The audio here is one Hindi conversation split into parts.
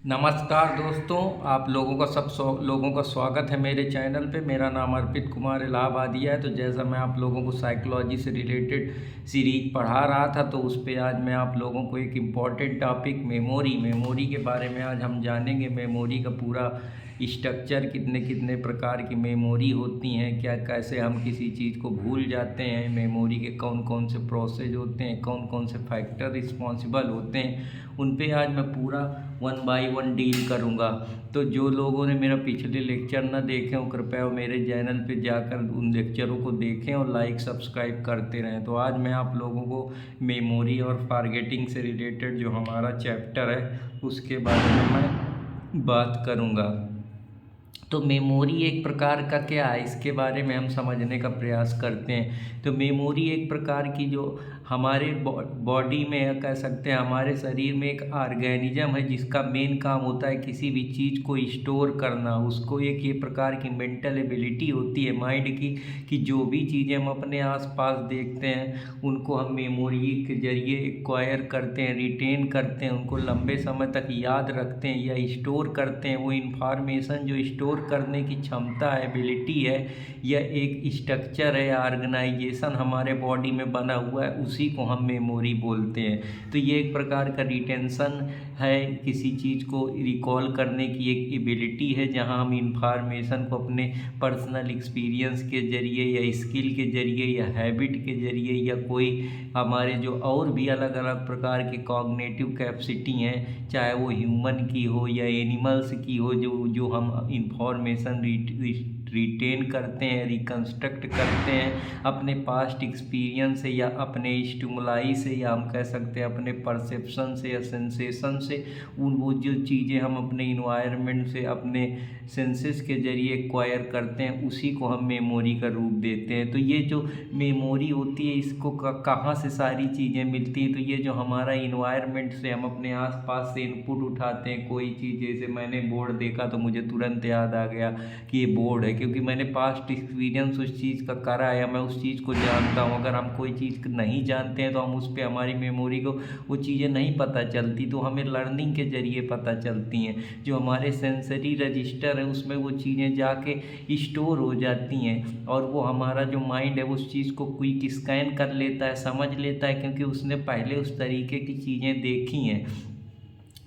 नमस्कार दोस्तों, आप लोगों का लोगों का स्वागत है मेरे चैनल पे। मेरा नाम अर्पित कुमार इलाहाबादिया है। तो जैसा मैं आप लोगों को साइकोलॉजी से रिलेटेड सीरीज पढ़ा रहा था, तो उस पे आज मैं आप लोगों को एक इम्पॉर्टेंट टॉपिक मेमोरी के बारे में आज हम जानेंगे। मेमोरी का पूरा स्ट्रक्चर, कितने कितने प्रकार की मेमोरी होती हैं, क्या कैसे हम किसी चीज़ को भूल जाते हैं, मेमोरी के कौन कौन से प्रोसेस होते हैं, कौन कौन से फैक्टर रिस्पॉन्सिबल होते हैं, उन पे आज मैं पूरा वन बाय वन डील करूँगा। तो जो लोगों ने मेरा पिछले लेक्चर ना देखे हो, कृपया वो मेरे चैनल पे जाकर उन लेक्चरों को देखें और लाइक सब्सक्राइब करते रहें। तो आज मैं आप लोगों को मेमोरी और फॉरगेटिंग से रिलेटेड जो हमारा चैप्टर है उसके बारे में मैं बात करूँगा। तो मेमोरी एक प्रकार का क्या है, इसके बारे में हम समझने का प्रयास करते हैं। तो मेमोरी एक प्रकार की जो हमारे बॉडी में, या कह सकते हैं हमारे शरीर में, एक ऑर्गेनिज्म है जिसका मेन काम होता है किसी भी चीज़ को स्टोर करना। उसको एक ये प्रकार की मेंटल एबिलिटी होती है माइंड की, कि जो भी चीज़ें हम अपने आसपास देखते हैं उनको हम मेमोरी के जरिए एक्वायर करते हैं, रिटेन करते हैं, उनको लंबे समय तक याद रखते हैं या स्टोर करते हैं। वो इंफॉर्मेशन जो स्टोर करने की क्षमता है, एबिलिटी है, या एक स्ट्रक्चर है, ऑर्गेनाइजेशन हमारे बॉडी में बना हुआ है, उसी को हम मेमोरी बोलते हैं। तो ये एक प्रकार का रिटेंशन है, किसी चीज़ को रिकॉल करने की एक एबिलिटी है, जहां हम इंफॉर्मेशन को अपने पर्सनल एक्सपीरियंस के जरिए या स्किल के जरिए या हैबिट के जरिए या कोई हमारे जो और भी अलग अलग प्रकार की कॉग्निटिव कैपेसिटी हैं, चाहे वो ह्यूमन की हो या एनिमल्स की हो, जो जो हम इंफॉर्मेशन रिटेन करते हैं, रिकंस्ट्रक्ट करते हैं अपने पास्ट एक्सपीरियंस से या अपने स्टिमुलाई से, या हम कह सकते हैं अपने परसेप्शन से या सेंसेशन से। वो जो चीज़ें हम अपने इन्वायरमेंट से, अपने सेंसेस के जरिए एक्वायर करते हैं, उसी को हम मेमोरी का रूप देते हैं। तो ये जो मेमोरी होती है, इसको कहाँ से सारी चीज़ें मिलती हैं? तो ये जो हमारा इन्वायरमेंट से, हम अपने आसपास से इनपुट उठाते हैं। कोई चीज़, जैसे मैंने बोर्ड देखा तो मुझे तुरंत याद आ गया कि ये बोर्ड है, क्योंकि मैंने पास्ट एक्सपीरियंस उस चीज़ का करा है, मैं उस चीज़ को जानता हूँ। अगर हम कोई चीज़ नहीं जानते हैं तो हम उस पर, हमारी मेमोरी को वो चीज़ें नहीं पता चलती, तो हमें लर्निंग के जरिए पता चलती हैं। जो हमारे सेंसरी रजिस्टर है उसमें वो चीज़ें जाके स्टोर हो जाती हैं, और वो हमारा जो माइंड है उस चीज़ को क्विक स्कैन कर लेता है, समझ लेता है, क्योंकि उसने पहले उस तरीके की चीज़ें देखी हैं।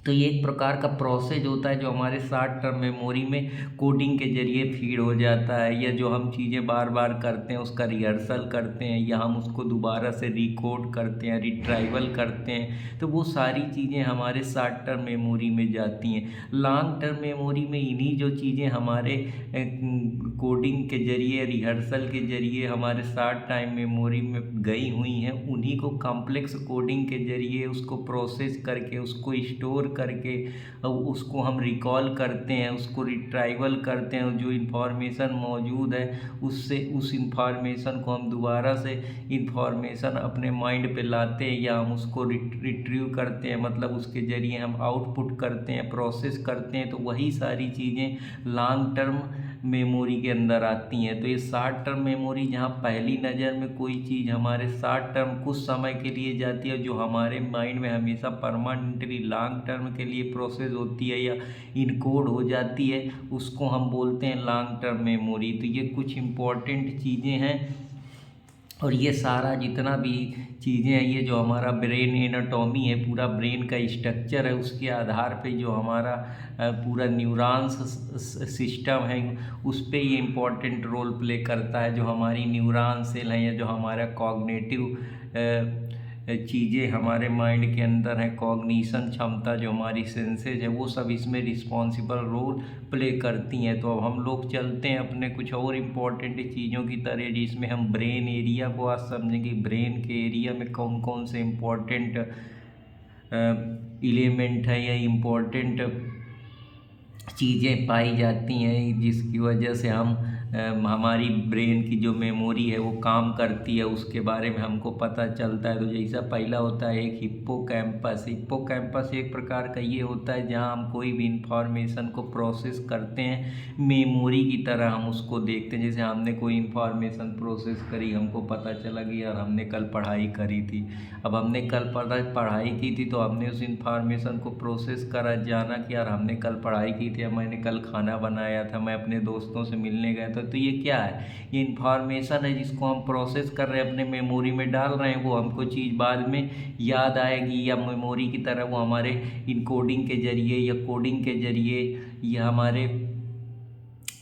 तो ये एक प्रकार का प्रोसेस होता है जो हमारे शॉर्ट टर्म मेमोरी में कोडिंग के जरिए फीड हो जाता है, या जो हम चीज़ें बार बार करते हैं उसका रिहर्सल करते हैं, या हम उसको दोबारा से रिकोड करते हैं, रिट्राइवल करते हैं। तो वो सारी चीज़ें हमारे शॉर्ट टर्म मेमोरी में जाती हैं। लॉन्ग टर्म मेमोरी में इन्हीं जो चीज़ें हमारे कोडिंग के जरिए, रिहर्सल के जरिए हमारे शॉर्ट टाइम मेमोरी में गई हुई हैं, उन्हीं को कॉम्प्लेक्स कोडिंग के जरिए उसको प्रोसेस करके, उसको स्टोर करके, उसको हम रिकॉल करते हैं, उसको रिट्राइवल करते हैं। जो इन्फॉर्मेशन मौजूद है उससे, उस इन्फॉर्मेशन को हम दोबारा से इन्फॉर्मेशन अपने माइंड पे लाते हैं, या हम उसको रिट्रीव करते हैं, मतलब उसके जरिए हम आउटपुट करते हैं, प्रोसेस करते हैं। तो वही सारी चीज़ें लॉन्ग टर्म मेमोरी के अंदर आती हैं। तो ये शॉर्ट टर्म मेमोरी, जहाँ पहली नज़र में कोई चीज़ हमारे शॉर्ट टर्म कुछ समय के लिए जाती है, जो हमारे माइंड में हमेशा परमानेंटली लॉन्ग टर्म के लिए प्रोसेस होती है या इनकोड हो जाती है, उसको हम बोलते हैं लॉन्ग टर्म मेमोरी। तो ये कुछ इम्पोर्टेंट चीज़ें हैं, और ये सारा जितना भी चीज़ें हैं, ये जो हमारा ब्रेन एनाटॉमी है, पूरा ब्रेन का स्ट्रक्चर है, उसके आधार पे जो हमारा पूरा न्यूरॉन्स सिस्टम है, उस पे ये इम्पोर्टेंट रोल प्ले करता है। जो हमारी न्यूरॉन सेल हैं, या जो हमारा कॉग्निटिव चीज़ें हमारे माइंड के अंदर है, कॉग्निशन क्षमता, जो हमारी सेंसेज है, वो सब इसमें रिस्पॉन्सिबल रोल प्ले करती हैं। तो अब हम लोग चलते हैं अपने कुछ और इम्पोर्टेंट चीज़ों की तरह, जिसमें हम ब्रेन एरिया को आज समझेंगे। ब्रेन के एरिया में कौन कौन से इम्पोर्टेंट एलिमेंट है या इम्पोर्टेंट चीज़ें पाई जाती हैं, जिसकी वजह से हम हमारी ब्रेन की जो मेमोरी है वो काम करती है उसके बारे में हमको पता चलता है। तो जैसा पहला होता है एक हिप्पोकैम्पस। हिप्पोकैम्पस एक प्रकार का ये होता है जहाँ हम कोई भी इंफॉर्मेशन को प्रोसेस करते हैं, मेमोरी की तरह हम उसको देखते हैं। जैसे हमने कोई इंफॉर्मेशन प्रोसेस करी, हमको पता चला कि यार हमने कल पढ़ाई करी थी। अब हमने कल पढ़ाई की थी तो हमने उस इंफॉर्मेशन को प्रोसेस करा, जाना कि यार हमने कल पढ़ाई की थी, मैंने कल खाना बनाया था, मैं अपने दोस्तों से मिलने गया था। तो ये क्या है? ये इंफॉर्मेशन है जिसको हम प्रोसेस कर रहे हैं, अपने मेमोरी में डाल रहे हैं। वो हमको चीज़ बाद में याद आएगी, या मेमोरी की तरह वो हमारे इनकोडिंग के जरिए या कोडिंग के जरिए या हमारे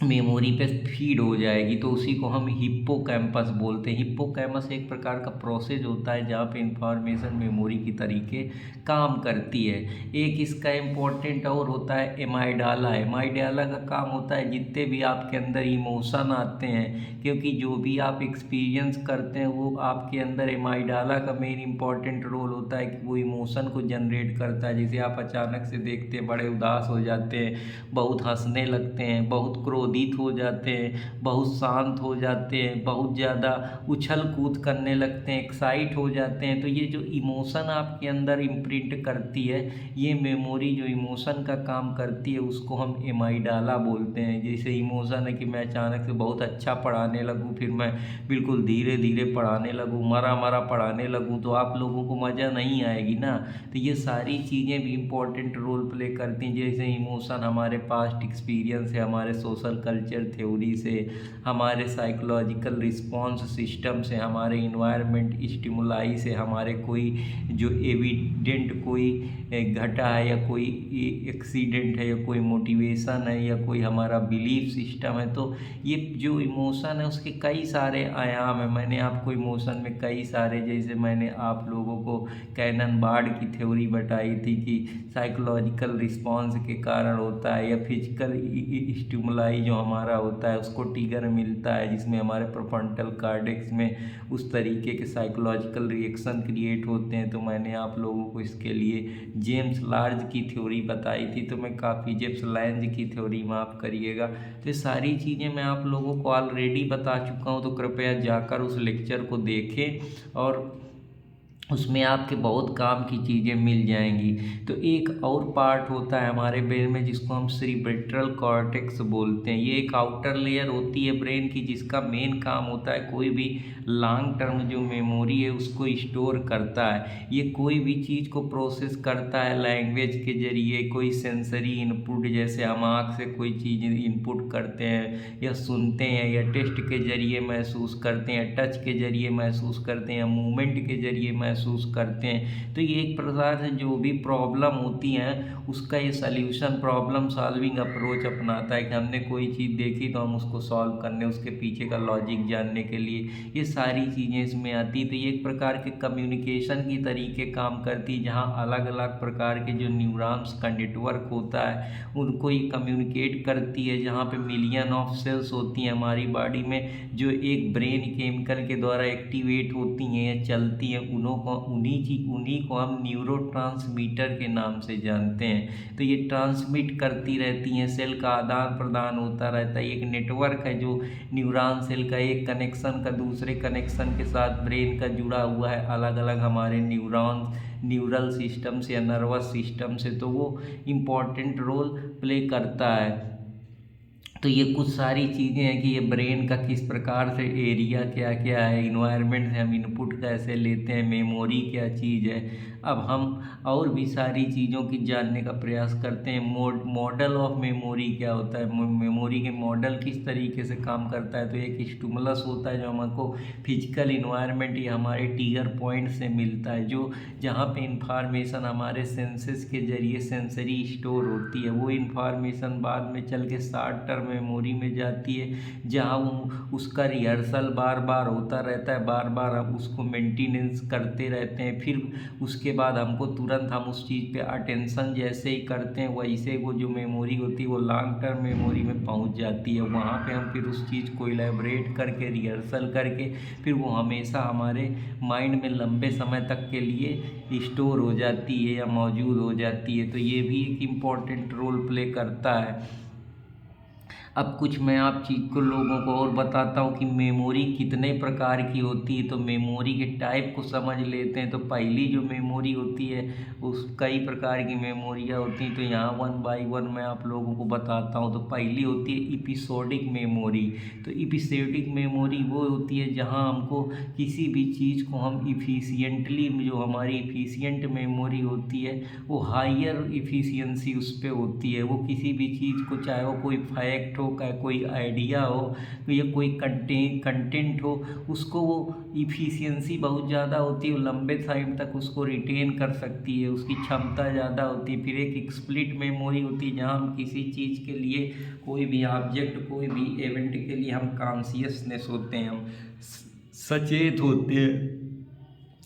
मेमोरी पे फीड हो जाएगी। तो उसी को हम हिप्पोकैम्पस बोलते हैं। हिप्पोकैम्पस एक प्रकार का प्रोसेस होता है जहाँ पे इंफॉर्मेशन मेमोरी की तरीके काम करती है। एक इसका इम्पोर्टेंट और होता है एमाइडाला। एमाइडाला का काम होता है जितने भी आपके अंदर इमोशन आते हैं, क्योंकि जो भी आप एक्सपीरियंस करते हैं वो आपके अंदर एमाइडाला का मेन इम्पॉर्टेंट रोल होता है कि वो इमोशन को जनरेट करता है। जैसे आप अचानक से देखते हैं बड़े उदास हो जाते हैं, बहुत हंसने लगते हैं, बहुत क्रोधित हो जाते हैं, बहुत शांत हो जाते हैं, बहुत ज़्यादा उछल कूद करने लगते हैं, एक्साइट हो जाते हैं। तो ये जो इमोशन आपके अंदर इम्प्रिंट करती है, ये मेमोरी जो इमोशन का काम करती है उसको हम एमाइडाला बोलते हैं। जैसे इमोशन है कि मैं अचानक से बहुत अच्छा पढ़ाने लगूँ, फिर मैं बिल्कुल धीरे धीरे पढ़ाने लगूँ, मरा मरा पढ़ाने लगूँ, तो आप लोगों को मज़ा नहीं आएगी ना। तो ये सारी चीज़ें भी इम्पोर्टेंट रोल प्ले करती हैं। जैसे इमोशन हमारे पास्ट एक्सपीरियंस है, हमारे सोशल कल्चर थ्योरी से, हमारे साइकोलॉजिकल रिस्पॉन्स सिस्टम से, हमारे इन्वायरमेंट स्टिमुलाई से, हमारे कोई जो एविडेंट कोई घटा है या कोई एक्सीडेंट है या कोई मोटिवेशन है या कोई हमारा बिलीफ सिस्टम है। तो ये जो इमोशन है उसके कई सारे आयाम हैं। मैंने आपको इमोशन में कई सारे, जैसे मैंने आप लोगों को कैनन बार्ड की थ्योरी बताई थी कि साइकोलॉजिकल रिस्पॉन्स के कारण होता है, या फिजिकल स्टिमुलाई जो हमारा होता है उसको ट्रिगर मिलता है, जिसमें हमारे प्रोफ्रंटल कॉर्टेक्स में उस तरीके के साइकोलॉजिकल रिएक्शन क्रिएट होते हैं। तो मैंने आप लोगों को इसके लिए जेम्स लार्ज की थ्योरी बताई थी, तो मैं काफ़ी जेम्स लैंज की थ्योरी माफ़ करिएगा। तो ये सारी चीज़ें मैं आप लोगों को ऑलरेडी बता चुका हूँ, तो कृपया जाकर उस लेक्चर को देखें और उसमें आपके बहुत काम की चीज़ें मिल जाएंगी। तो एक और पार्ट होता है हमारे ब्रेन में जिसको हम सेरिब्रल कॉर्टेक्स बोलते हैं। ये एक आउटर लेयर होती है ब्रेन की, जिसका मेन काम होता है कोई भी लॉन्ग टर्म जो मेमोरी है उसको स्टोर करता है। ये कोई भी चीज़ को प्रोसेस करता है लैंग्वेज के जरिए, कोई सेंसरी इनपुट, जैसे हम आँख से कोई चीज़ इनपुट करते हैं या सुनते हैं या टेस्ट के जरिए महसूस करते हैं, टच के जरिए महसूस करते हैं या मूवमेंट के जरिए महसूस करते हैं। तो ये एक प्रकार से जो भी प्रॉब्लम होती हैं उसका ये सल्यूशन प्रॉब्लम सॉल्विंग अप्रोच अपनाता है कि हमने कोई चीज़ देखी तो हम उसको सॉल्व करने, उसके पीछे का लॉजिक जानने के लिए ये सारी चीज़ें इसमें आती। तो ये एक प्रकार के कम्युनिकेशन की तरीके काम करती, जहाँ अलग अलग प्रकार के जो न्यूरॉन्स का नेटवर्क होता है उनको ये कम्युनिकेट करती है, जहाँ पे मिलियन ऑफ सेल्स होती हैं हमारी बॉडी में जो एक ब्रेन केमिकल के द्वारा एक्टिवेट होती हैं या चलती हैं। उन्हीं को हम न्यूरोट्रांसमीटर के नाम से जानते हैं। तो ये ट्रांसमिट करती रहती हैं, सेल का आदान प्रदान होता रहता है। एक नेटवर्क है जो न्यूरॉन सेल का एक कनेक्शन का दूसरे कनेक्शन के साथ ब्रेन का जुड़ा हुआ है, अलग अलग हमारे न्यूरल सिस्टम से या नर्वस सिस्टम से। तो वो इम्पॉर्टेंट रोल प्ले करता है। तो ये कुछ सारी चीज़ें हैं कि ये ब्रेन का किस प्रकार से एरिया क्या क्या है, इन्वायरमेंट से हम इनपुट कैसे लेते हैं, मेमोरी क्या चीज़ है। अब हम और भी सारी चीज़ों की जानने का प्रयास करते हैं। मॉडल ऑफ मेमोरी क्या होता है, मेमोरी के मॉडल किस तरीके से काम करता है। तो एक स्टिमुलस होता है जो हमको फिजिकल इन्वायरमेंट या हमारे ट्रिगर पॉइंट से मिलता है, जो जहाँ पे इंफॉर्मेशन हमारे सेंसेस के जरिए सेंसरी स्टोर होती है। वो इंफॉर्मेशन बाद में चल के शॉर्ट टर्म मेमोरी में जाती है, जहाँ वो उसका रिहर्सल बार बार होता रहता है, बार बार हम उसको मेंटेनेंस करते रहते हैं। फिर उसके बाद हमको तुरंत हम उस चीज़ पे अटेंशन जैसे ही करते हैं वैसे वो जो मेमोरी होती है वो लॉन्ग टर्म मेमोरी में पहुंच जाती है। वहाँ पे हम फिर उस चीज़ को इलेबरेट करके रिहर्सल करके फिर वो हमेशा हमारे माइंड में लंबे समय तक के लिए स्टोर हो जाती है या मौजूद हो जाती है। तो ये भी एक इम्पॉर्टेंट रोल प्ले करता है। अब कुछ मैं आप चीज़ को लोगों को और बताता हूँ कि मेमोरी कितने प्रकार की होती है। तो मेमोरी के टाइप को समझ लेते हैं। तो पहली जो मेमोरी होती है उस कई प्रकार की मेमोरियाँ होती हैं। तो यहाँ वन बाय वन मैं आप लोगों को बताता हूँ। तो पहली होती है एपिसोडिक मेमोरी। तो एपिसोडिक मेमोरी वो होती है जहाँ हमको किसी भी चीज़ को हम इफ़िशिएंटली, जो हमारी इफ़िशिएंट मेमोरी होती है वो हायर इफ़िशियंसी उस पे होती है। वो किसी भी चीज़ को, चाहे वो कोई फैक्ट हो, कोई आइडिया हो या कोई कंटेंट हो, उसको वो इफ़िशियंसी बहुत ज़्यादा होती है। वो लंबे टाइम तक उसको रिटेन कर सकती है, उसकी क्षमता ज़्यादा होती है। फिर एक स्प्लिट मेमोरी होती है जहाँ हम किसी चीज़ के लिए, कोई भी ऑब्जेक्ट, कोई भी इवेंट के लिए हम कॉन्शियसनेस होते हैं, हम सचेत होते हैं।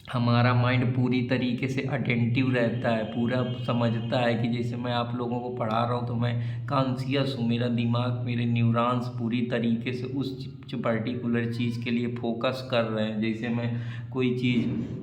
हमारा माइंड पूरी तरीके से अटेंटिव रहता है, पूरा समझता है कि जैसे मैं आप लोगों को पढ़ा रहा हूँ तो मैं कॉन्शियस हूँ। मेरा दिमाग, मेरे न्यूरॉन्स पूरी तरीके से उस पर्टिकुलर चीज़ के लिए फोकस कर रहे हैं। जैसे मैं कोई चीज़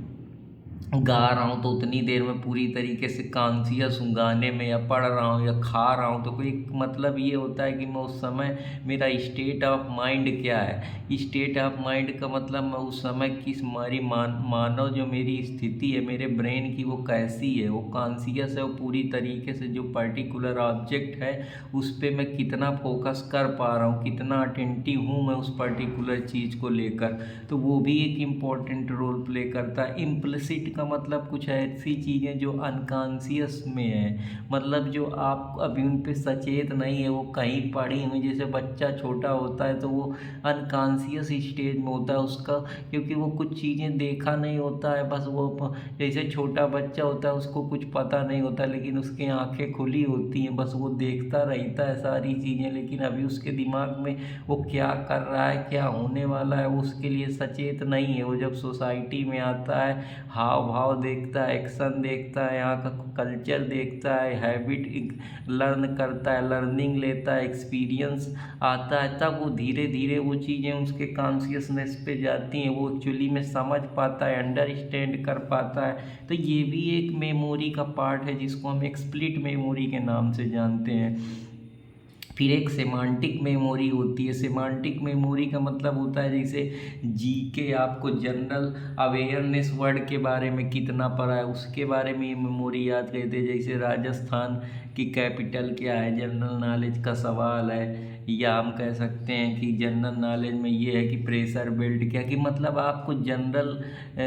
गा रहा हूँ तो उतनी देर में पूरी तरीके से कॉन्शियस हूँ गाने में, या पढ़ रहा हूँ या खा रहा हूँ। तो कोई मतलब ये होता है कि मैं उस समय, मेरा स्टेट ऑफ माइंड क्या है। स्टेट ऑफ माइंड का मतलब मैं उस समय किस हमारी मानव जो मेरी स्थिति है, मेरे ब्रेन की, वो कैसी है, वो कॉन्शियस है, वो पूरी तरीके से जो पर्टिकुलर ऑब्जेक्ट है उस पर मैं कितना फोकस कर पा रहा हूँ, कितना अटेंटिव हूँ मैं उस पर्टिकुलर चीज़ को लेकर। तो वो भी एक इम्पॉर्टेंट रोल प्ले करता है। इम्प्लिसिट का मतलब कुछ ऐसी चीज़ें जो अनकॉन्शियस में है, मतलब जो आप अभी उन पे सचेत नहीं है, वो कहीं पड़ी हुई। जैसे बच्चा छोटा होता है तो वो अनकॉन्शियस स्टेज में होता है उसका, क्योंकि वो कुछ चीज़ें देखा नहीं होता है। बस वो जैसे छोटा बच्चा होता है उसको कुछ पता नहीं होता, लेकिन उसकी आंखें खुली होती हैं, बस वो देखता रहता है सारी चीज़ें। लेकिन अभी उसके दिमाग में वो क्या कर रहा है, क्या होने वाला है, वो उसके लिए सचेत नहीं है। वो जब सोसाइटी में आता है, हाव भाव देखता है, एक्शन देखता है, यहाँ का कल्चर देखता है, हैबिट लर्न करता है, लर्निंग लेता है, एक्सपीरियंस आता है, तब वो धीरे धीरे वो चीज़ें उसके कॉन्शियसनेस पे जाती हैं। वो एक्चुअली में समझ पाता है, अंडरस्टैंड कर पाता है। तो ये भी एक मेमोरी का पार्ट है जिसको हम एक्सप्लिट मेमोरी के नाम से जानते हैं। फिर एक सेमांटिक मेमोरी होती है। सेमांटिक मेमोरी का मतलब होता है जैसे जीके, आपको जनरल अवेयरनेस वर्ड के बारे में कितना पढ़ा है उसके बारे में ये मेमोरी याद रहती है। जैसे राजस्थान की कैपिटल क्या है, जनरल नॉलेज का सवाल है। या हम कह सकते हैं कि जनरल नॉलेज में ये है कि प्रेशर बेल्ट क्या, कि मतलब आपको जनरल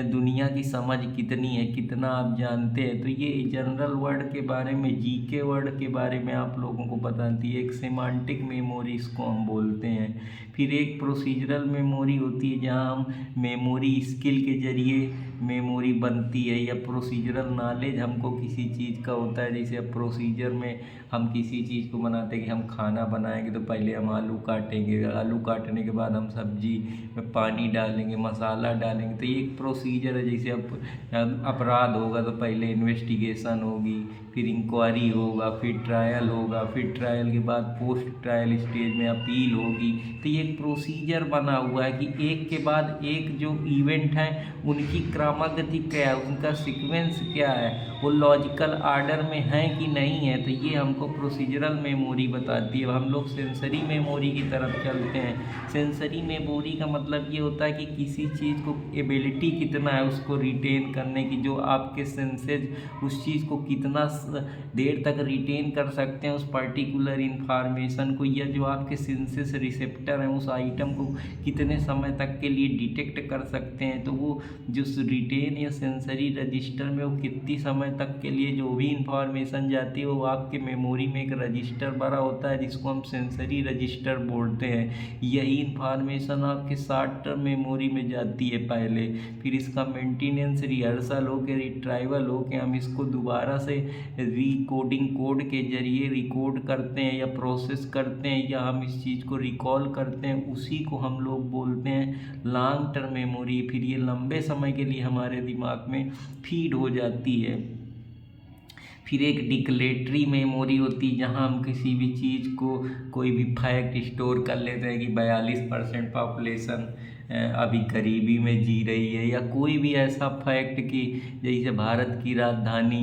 दुनिया की समझ कितनी है, कितना आप जानते हैं। तो ये जनरल वर्ड के बारे में, जीके वर्ड के बारे में आप लोगों को बताती है। एक सेमांटिक मेमोरी इसको हम बोलते हैं। फिर एक प्रोसीजरल मेमोरी होती है जहाँ हम मेमोरी स्किल के जरिए मेमोरी बनती है, या प्रोसीजरल नॉलेज हमको किसी चीज़ का होता है। जैसे अब प्रोसीजर में हम किसी चीज़ को बनाते हैं कि हम खाना बनाएंगे तो पहले हम आलू काटेंगे, आलू काटने के बाद हम सब्जी में पानी डालेंगे, मसाला डालेंगे। तो ये एक प्रोसीजर है। जैसे अब अपराध होगा तो पहले इन्वेस्टिगेशन होगी, फिर इंक्वायरी होगा, फिर ट्रायल होगा, फिर ट्रायल के बाद पोस्ट ट्रायल स्टेज में अपील होगी। तो ये एक प्रोसीजर बना हुआ है कि एक के बाद एक जो इवेंट हैं उनकी क्रमागति क्या है, उनका सीक्वेंस क्या है, वो लॉजिकल आर्डर में है कि नहीं है। तो ये हमको प्रोसीजरल मेमोरी बताती है। हम लोग सेंसरी मेमोरी की तरफ चलते हैं। सेंसरी मेमोरी का मतलब ये होता है कि किसी चीज़ को एबिलिटी कितना है उसको रिटेन करने की, जो आपके सेंसेज उस चीज़ को कितना देर तक रिटेन कर सकते हैं उस पर्टिकुलर इंफॉर्मेशन को, या जो आपके सेंसेस रिसेप्टर हैं उस आइटम को कितने समय तक के लिए डिटेक्ट कर सकते हैं। तो वो जो रिटेन या सेंसरी रजिस्टर में वो कितनी समय तक के लिए जो भी इंफॉर्मेशन जाती है वो आपके मेमोरी में एक रजिस्टर भरा होता है जिसको हम सेंसरी रजिस्टर बोलते हैं। यही इंफॉर्मेशन आपके शॉर्ट टर्म मेमोरी में जाती है पहले, फिर इसका मेंटेनेंस, रिहर्सल हो के, रिट्राइवल हो के हम इसको दोबारा से रिकोडिंग कोड के जरिए रिकॉर्ड करते हैं या प्रोसेस करते हैं, या हम इस चीज़ को रिकॉल करते हैं। उसी को हम लोग बोलते हैं लॉन्ग टर्म मेमोरी। फिर ये लंबे समय के लिए हमारे दिमाग में फीड हो जाती है। फिर एक डिक्लेटरी मेमोरी होती है जहाँ हम किसी भी चीज़ को, कोई भी फैक्ट स्टोर कर लेते हैं कि 42% पॉपुलेशन अभी गरीबी में जी रही है, या कोई भी ऐसा फैक्ट कि जैसे भारत की राजधानी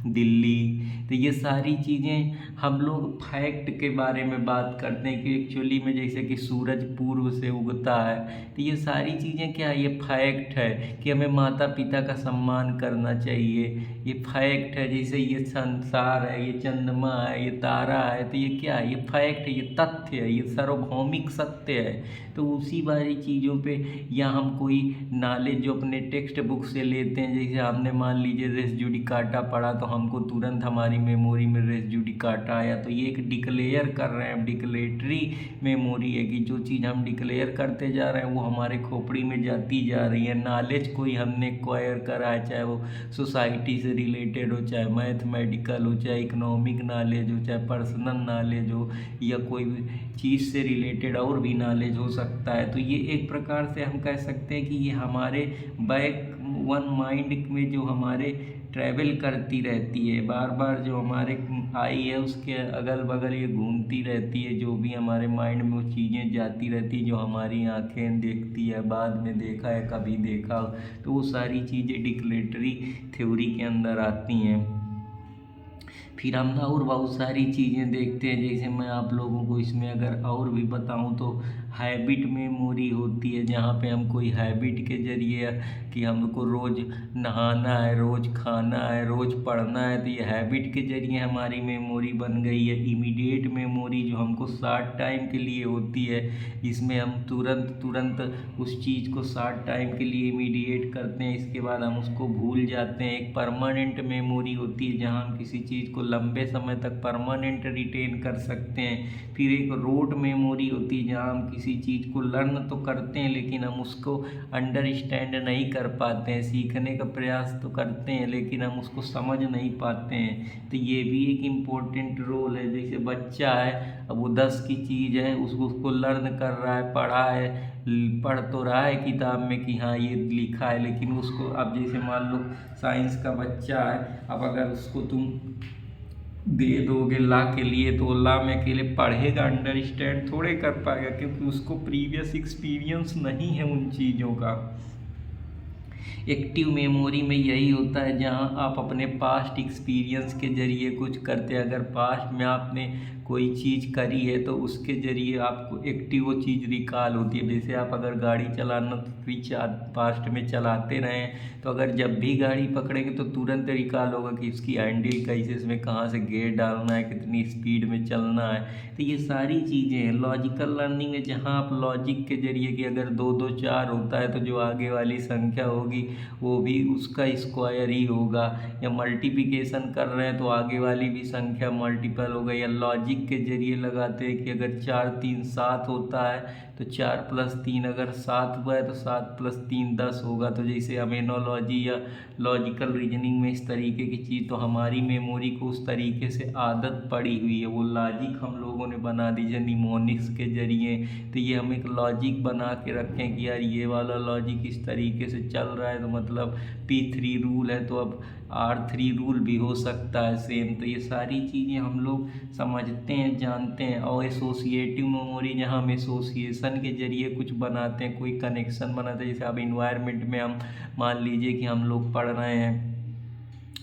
दिल्ली। तो ये सारी चीज़ें हम लोग फैक्ट के बारे में बात करते हैं कि एक्चुअली में जैसे कि सूरज पूर्व से उगता है, तो ये सारी चीज़ें क्या है, ये फैक्ट है कि हमें माता पिता का सम्मान करना चाहिए। ये फैक्ट है, जैसे ये संसार है, ये चंद्रमा है, ये तारा है, तो ये क्या है, ये फैक्ट है, ये तथ्य है, ये सार्वभौमिक सत्य है। तो उसी बारी चीज़ों पे या हम कोई नॉलेज जो अपने टेक्स्ट बुक से लेते हैं, जैसे हमने मान लीजिए रेस जुडिकाटा पढ़ा तो हमको तुरंत हमारी मेमोरी में रेस जुडिकाटा आया, तो ये एक डिक्लेयर कर रहे हैं, डिक्लेटरी मेमोरी है कि जो चीज़ हम डिक्लेयर करते जा रहे हैं वो हमारे खोपड़ी में जाती जा रही है। नॉलेज कोई हमने एक्वायर करा है, चाहे वो सोसाइटी से रिलेटेड हो, चाहे मैथमेटिकल हो, चाहे इकोनॉमिक नॉलेज हो, चाहे पर्सनल नॉलेज हो, या कोई भी चीज़ से रिलेटेड और भी नॉलेज हो सकता है। तो ये एक प्रकार से हम कह सकते हैं कि ये हमारे बैक वन माइंड में जो हमारे ट्रैवल करती रहती है, बार बार जो हमारे आई है उसके अगल बगल ये घूमती रहती है, जो भी हमारे माइंड में वो चीज़ें जाती रहती है जो हमारी आंखें देखती है, बाद में देखा है, कभी देखा, तो वो सारी चीज़ें डिक्लेटरी थ्योरी के अंदर आती हैं। फिर हम और बहुत सारी चीज़ें देखते हैं, जैसे मैं आप लोगों को इसमें अगर और भी बताऊं तो हैबिट मेमोरी होती है, जहाँ पे हम कोई हैबिट के जरिए कि हमको रोज़ नहाना है, रोज़ खाना है, रोज़ पढ़ना है, तो ये हैबिट के जरिए हमारी मेमोरी बन गई है। इमीडिएट मेमोरी जो हमको शॉर्ट टाइम के लिए होती है, इसमें हम तुरंत तुरंत उस चीज़ को शॉर्ट टाइम के लिए इमीडिएट करते हैं, इसके बाद हम उसको भूल जाते हैं। एक परमानेंट मेमोरी होती है जहाँ हम किसी चीज़ को लंबे समय तक परमानेंट रिटेन कर सकते हैं। फिर एक रोट मेमोरी होती है जहाँ हम किसी चीज़ को लर्न तो करते हैं लेकिन हम उसको अंडरस्टैंड नहीं कर पाते हैं, सीखने का प्रयास तो करते हैं लेकिन हम उसको समझ नहीं पाते हैं। तो ये भी एक इम्पोर्टेंट रोल है। जैसे बच्चा है, अब वो 10 की चीज़ है, उसको लर्न कर रहा है, पढ़ा है, पढ़ तो रहा है किताब में कि हाँ ये लिखा है, लेकिन उसको अब जैसे मान लो साइंस का बच्चा है, अब अगर उसको तुम दे दोगे ला के लिए तो ला में अकेले पढ़ेगा, अंडरस्टैंड थोड़े कर पाएगा, क्योंकि उसको प्रीवियस एक्सपीरियंस नहीं है उन चीज़ों का। एक्टिव मेमोरी में यही होता है जहां आप अपने पास्ट एक्सपीरियंस के ज़रिए कुछ करते हैं। अगर पास्ट में आपने कोई चीज़ करी है तो उसके ज़रिए आपको एक्टिव वो चीज़ रिकॉल होती है। जैसे आप अगर गाड़ी चलाना पास्ट में चलाते रहें तो अगर जब भी गाड़ी पकड़ेंगे तो तुरंत रिकॉल होगा कि इसकी हैंडल कैसे, इसमें कहाँ से गियर डालना है, कितनी स्पीड में चलना है। तो ये सारी चीज़ें हैं लॉजिकल लर्निंग में, जहाँ आप लॉजिक के ज़रिए कि अगर 2 2 4 होता है तो जो आगे वाली संख्या होगी वो भी उसका स्क्वायर ही होगा, या मल्टीप्लिकेशन कर रहे हैं तो आगे वाली भी संख्या मल्टीपल होगा। या लॉजिक के जरिए लगाते हैं कि अगर 4 3 7 होता है तो 4 + 3 अगर 7 हुआ है तो 7 + 3 10 होगा। तो जैसे अमेनोलॉजी या लॉजिकल रीजनिंग में इस तरीके की चीज़, तो हमारी मेमोरी को उस तरीके से आदत पड़ी हुई है, वो लॉजिक हम लोगों ने बना दी है निमोनिक्स के जरिए। तो ये हम एक लॉजिक बना के रखें कि यार ये वाला लॉजिक इस तरीके से चल रहा है, तो मतलब P3 रूल है तो अब R3 रूल भी हो सकता है सेम। तो ये सारी चीज़ें हम लोग समझते हैं, जानते हैं। और एसोसिएटिव मेमोरी जहाँ हम एसोसिएशन के जरिए कुछ बनाते हैं, कोई कनेक्शन बनाते हैं। जैसे अब इन्वायरमेंट में हम मान लीजिए कि हम लोग पढ़ रहे हैं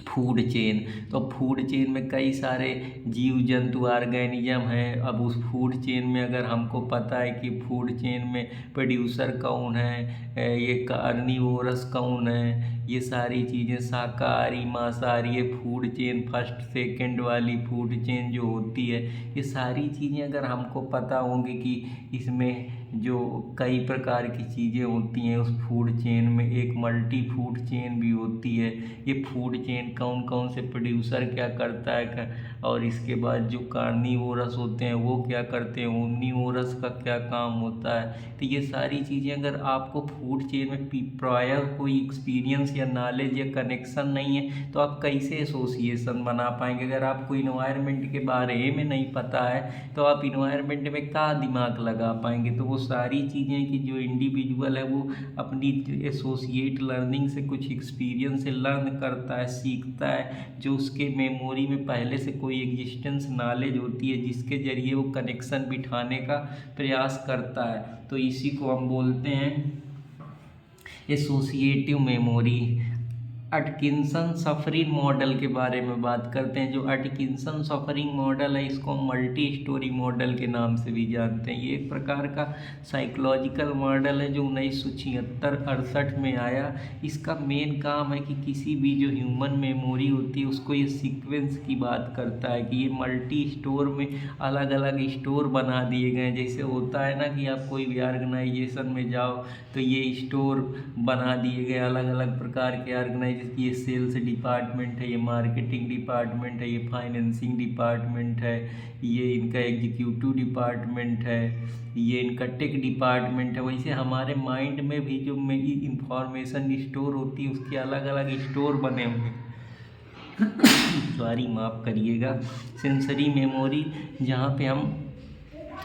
फूड चेन, तो फूड चेन में कई सारे जीव जंतु ऑर्गेनिज्म हैं। अब उस फूड चेन में अगर हमको पता है कि फूड चेन में प्रोड्यूसर कौन है, ये कार्निवोरस कौन है, ये सारी चीज़ें शाकाहारी मांसाहारी, ये फूड चेन फर्स्ट सेकंड वाली फूड चेन जो होती है, ये सारी चीज़ें अगर हमको पता होंगी कि इसमें जो कई प्रकार की चीज़ें होती हैं उस फूड चेन में, एक मल्टी फूड चेन भी होती है। ये फूड चेन कौन कौन से प्रोड्यूसर क्या करता है, और इसके बाद जो कार्निवोरस होते हैं वो क्या करते हैं, ओमनीवोरस का क्या काम होता है। तो ये सारी चीज़ें अगर आपको फूड चेन में प्रायर कोई एक्सपीरियंस या नॉलेज या कनेक्शन नहीं है तो आप कैसे एसोसिएशन बना पाएंगे। अगर आपको इन्वायरमेंट के बारे में नहीं पता है तो आप इन्वायरमेंट में क्या दिमाग लगा पाएंगे। तो वो सारी चीज़ें कि जो इंडिविजुअल है वो अपनी एसोसिएट लर्निंग से कुछ एक्सपीरियंस से लर्न करता है, सीखता है, जो उसके मेमोरी में पहले से कोई एग्जिस्टेंस नॉलेज होती है जिसके ज़रिए वो कनेक्शन बिठाने का प्रयास करता है। तो इसी को हम बोलते हैं एसोसिएटिव मेमोरी। अटकिंसन सफरिंग मॉडल के बारे में बात करते हैं। जो अटकिंसन सफरिंग मॉडल है, इसको मल्टी स्टोरी मॉडल के नाम से भी जानते हैं। ये एक प्रकार का साइकोलॉजिकल मॉडल है जो 1976-68 में आया। इसका मेन काम है कि किसी भी जो ह्यूमन मेमोरी होती है उसको ये सीक्वेंस की बात करता है कि ये मल्टी स्टोर में अलग अलग स्टोर बना दिए गए हैं। जैसे होता है ना कि आप कोई भी ऑर्गेनाइजेशन में जाओ तो ये स्टोर बना दिए गए अलग अलग प्रकार के ऑर्गेनाइजेशन। ये सेल्स डिपार्टमेंट है, ये मार्केटिंग डिपार्टमेंट है, ये फाइनेंसिंग डिपार्टमेंट है, ये इनका एग्जीक्यूटिव डिपार्टमेंट है, ये इनका टेक डिपार्टमेंट है। वैसे हमारे माइंड में भी जो इंफॉर्मेशन स्टोर होती है उसके अलग अलग स्टोर बने हुए सॉरी माफ़ करिएगा। सेंसरी मेमोरी, जहाँ पे हम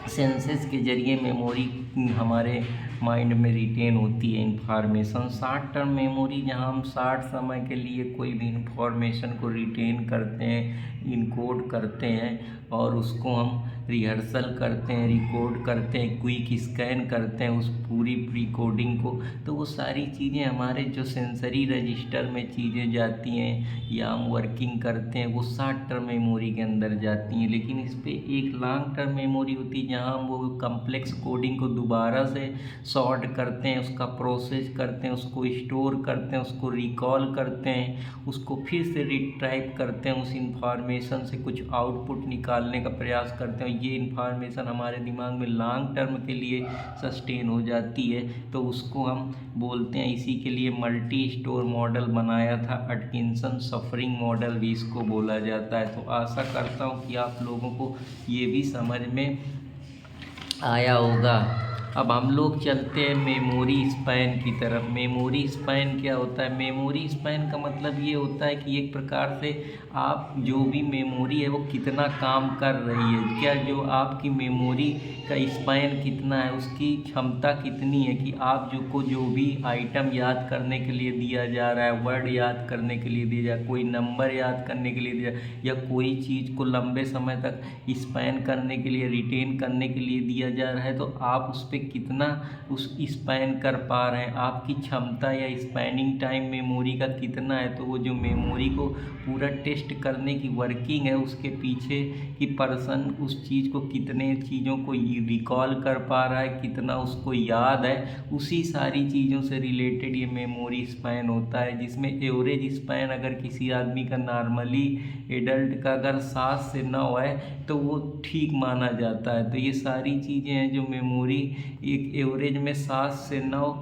सेंसेस के जरिए मेमोरी हमारे माइंड में रिटेन होती है इंफॉर्मेशन। शॉर्ट टर्म मेमोरी, जहाँ हम शॉर्ट समय के लिए कोई भी इंफॉर्मेशन को रिटेन करते हैं, इनकोड करते हैं और उसको हम रिहर्सल करते हैं, रिकॉर्ड करते हैं, क्विक स्कैन करते हैं उस पूरी प्री कोडिंग को। तो वो सारी चीज़ें हमारे जो सेंसरी रजिस्टर में चीज़ें जाती हैं या हम वर्किंग करते हैं वो शॉर्ट टर्म मेमोरी के अंदर जाती हैं। लेकिन इस पे एक लॉन्ग टर्म मेमोरी होती है जहाँ हम वो कम्प्लेक्स कोडिंग को दोबारा से सॉर्ट करते हैं, उसका प्रोसेस करते हैं, उसको स्टोर करते हैं, उसको रिकॉल करते हैं, उसको फिर से रिट्राइव करते हैं, उस इंफॉर्मेशन से कुछ आउटपुट निकालने का प्रयास करते हैं। ये इंफॉर्मेशन हमारे दिमाग में लॉन्ग टर्म के लिए सस्टेन हो जाती है, तो उसको हम बोलते हैं। इसी के लिए मल्टी स्टोर मॉडल बनाया था, अटकिंसन सफरिंग मॉडल भी इसको बोला जाता है। तो आशा करता हूँ कि आप लोगों को ये भी समझ में आया होगा। अब हम लोग चलते हैं मेमोरी स्पैन की तरफ। मेमोरी स्पैन क्या होता है? मेमोरी स्पैन का मतलब ये होता है कि एक प्रकार से आप जो भी मेमोरी है वो कितना काम कर रही है, क्या जो आपकी मेमोरी का स्पैन कितना है, उसकी क्षमता कितनी है कि आप जो भी आइटम याद करने के लिए दिया जा रहा है, वर्ड याद करने के लिए दिया जाए, कोई नंबर याद करने के लिए दिया या कोई चीज़ को लंबे समय तक स्पैन करने के लिए, रिटेन करने के लिए दिया जा रहा है, तो आप उस पर कितना उस स्पैन कर पा रहे हैं, आपकी क्षमता या स्पैनिंग टाइम मेमोरी का कितना है। तो वो जो मेमोरी को पूरा टेस्ट करने की वर्किंग है, उसके पीछे कि पर्सन उस चीज़ को कितने चीज़ों को रिकॉल कर पा रहा है, कितना उसको याद है, उसी सारी चीज़ों से रिलेटेड ये मेमोरी स्पैन होता है। जिसमें एवरेज स्पैन अगर किसी आदमी का नॉर्मली एडल्ट का अगर 7 से 9 है तो वो ठीक माना जाता है। तो ये सारी चीज़ें हैं जो मेमोरी एक एवरेज में 7 से 9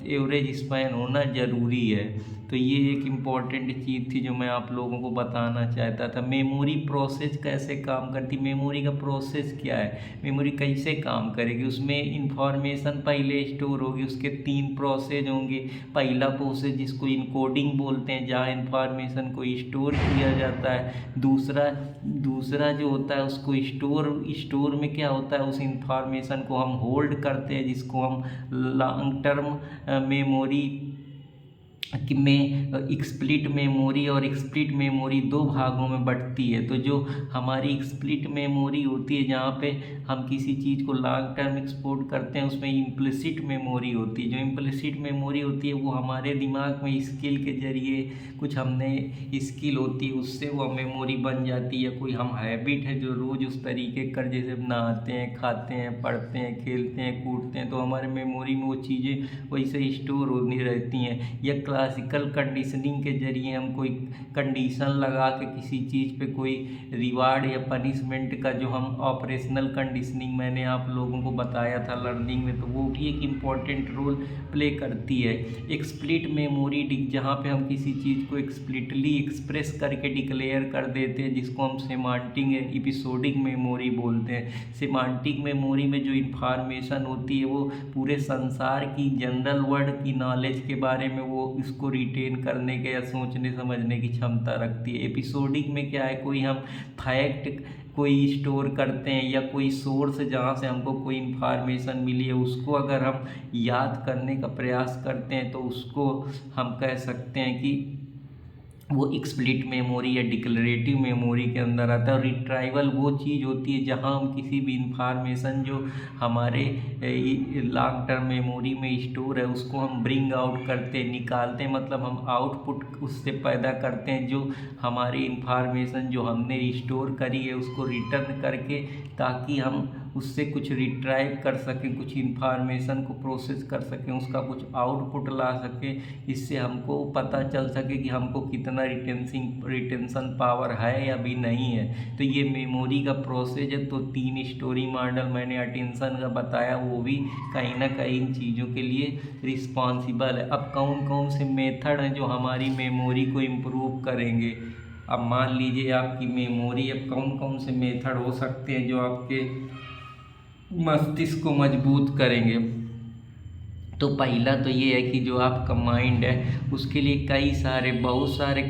एवरेज स्पैन होना ज़रूरी है। तो ये एक इम्पॉर्टेंट चीज़ थी जो मैं आप लोगों को बताना चाहता था। मेमोरी प्रोसेस कैसे काम करती, मेमोरी का प्रोसेस क्या है, मेमोरी कैसे काम करेगी। उसमें इंफॉर्मेशन पहले स्टोर होगी, उसके 3 प्रोसेस होंगे। पहला प्रोसेस जिसको इनकोडिंग बोलते हैं, जहाँ इंफॉर्मेशन को स्टोर किया जाता है। दूसरा जो होता है उसको स्टोर में क्या होता है, उस इंफॉर्मेशन को हम होल्ड करते हैं, जिसको हम लॉन्ग टर्म मेमोरी में एक्सप्लिट मेमोरी और एक्सप्लिट मेमोरी 2 भागों में बंटती है। तो जो हमारी एक्सप्लिट मेमोरी होती है, जहाँ पे हम किसी चीज़ को लॉन्ग टर्म एक्सपोर्ट करते हैं, उसमें इम्प्लिसिट मेमोरी होती है। जो इम्प्लिसिट मेमोरी होती है वो हमारे दिमाग में स्किल के जरिए कुछ हमने स्किल होती है, उससे वो मेमोरी बन जाती है। कोई हम हैबिट है जो रोज़ उस तरीके कर, जैसे नहाते हैं, खाते हैं, पढ़ते हैं, खेलते हैं, कूदते हैं, तो हमारे मेमोरी में वो चीज़ें वैसे स्टोर होनी रहती हैं। या क्लासिकल कंडीशनिंग के जरिए हम कोई कंडीशन लगा के किसी चीज़ पे कोई रिवार्ड या पनिशमेंट का, जो हम ऑपरेशनल कंडीशनिंग मैंने आप लोगों को बताया था लर्निंग में, तो वो भी एक इम्पॉर्टेंट रोल प्ले करती है। एक्सप्लिट मेमोरी, जहाँ पे हम किसी चीज़ को एक्सप्लिटली एक्सप्रेस करके डिक्लेयर कर देते हैं, जिसको हम सेमांटिक एपिसोडिक मेमोरी बोलते हैं। सेमांटिक मेमोरी में जो इंफॉर्मेशन होती है वो पूरे संसार की जनरल वर्ड की नॉलेज के बारे में वो इसको रिटेन करने के या सोचने समझने की क्षमता रखती है। एपिसोडिक में क्या है, कोई हम फैक्ट कोई स्टोर करते हैं या कोई सोर्स जहाँ से हमको कोई इन्फॉर्मेशन मिली है, उसको अगर हम याद करने का प्रयास करते हैं तो उसको हम कह सकते हैं कि वो एक्सप्लिट मेमोरी या डिक्लेरेटिव मेमोरी के अंदर आता है। और रिट्राइवल वो चीज़ होती है जहाँ हम किसी भी इंफॉर्मेशन जो हमारे लॉन्ग टर्म मेमोरी में स्टोर है उसको हम ब्रिंग आउट करते हैं, निकालते हैं, मतलब हम आउटपुट उससे पैदा करते हैं जो हमारी इंफॉर्मेशन जो हमने स्टोर करी है उसको रिटर्न करके, ताकि हम उससे कुछ रिट्राइव कर सकें, कुछ इंफॉर्मेशन को प्रोसेस कर सकें, उसका कुछ आउटपुट ला सकें। इससे हमको पता चल सके कि हमको कितना रिटेंशन पावर है या भी नहीं है। तो ये मेमोरी का प्रोसेस है। तो 3 स्टोरी मॉडल मैंने अटेंशन का बताया, वो भी कहीं ना कहीं इन चीज़ों के लिए रिस्पॉन्सिबल है। अब कौन कौन से मेथड हैं जो हमारी मेमोरी को इम्प्रूव करेंगे। अब मान लीजिए आपकी मेमोरी, अब कौन कौन से मेथड हो सकते हैं जो आपके मस्तिष्क को मजबूत करेंगे। तो पहला तो ये है कि जो आपका माइंड है उसके लिए कई सारे बहुत सारे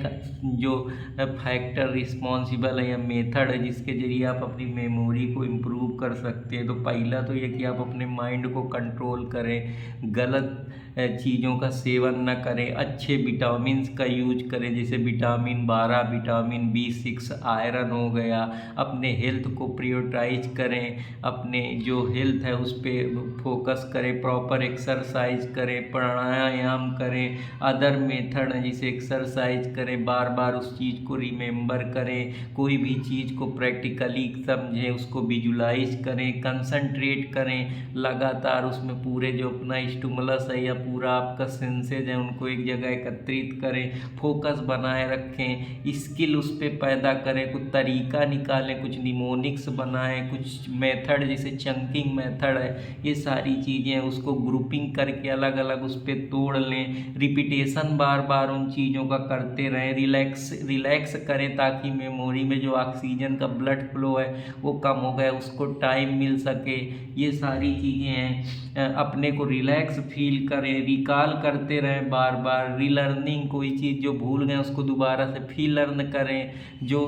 जो फैक्टर रिस्पॉन्सिबल है या मेथड है जिसके ज़रिए आप अपनी मेमोरी को इम्प्रूव कर सकते हैं। तो पहला तो ये कि आप अपने माइंड को कंट्रोल करें, गलत चीज़ों का सेवन न करें, अच्छे विटामिन्स का यूज करें, जैसे विटामिन 12, विटामिन B6, आयरन हो गया। अपने हेल्थ को प्रायोरिटाइज करें, अपने जो हेल्थ है उस पर फोकस करें, प्रॉपर एक्सरसाइज करें, प्राणायाम करें, अदर मेथड है जैसे एक्सरसाइज करें, बार बार उस चीज़ को रिमेंबर करें, कोई भी चीज़ को प्रैक्टिकली समझें, उसको विजुलाइज करें, कंसंट्रेट करें, लगातार उसमें पूरे जो अपना स्टिमुलस है या पूरा आपका सेंसेज है उनको एक जगह एकत्रित करें, फोकस बनाए रखें, स्किल उस पर पैदा करें, कुछ तरीका निकालें, कुछ निमोनिक्स बनाएं, कुछ मेथड जैसे चंकिंग मेथड है, ये सारी चीज़ें उसको ग्रुपिंग करके अलग अलग उस पर तोड़ लें, रिपीटेशन बार बार उन चीज़ों का करते रहें, रिलैक्स करें ताकि मेमोरी में जो ऑक्सीजन का ब्लड फ्लो है वो कम हो गया, उसको टाइम मिल सके। ये सारी चीज़ें हैं। अपने को रिलैक्स फील करें, रिकॉल करते रहें बार बार, रीलर्निंग, कोई चीज़ जो भूल गए उसको दोबारा से फिर लर्न करें, जो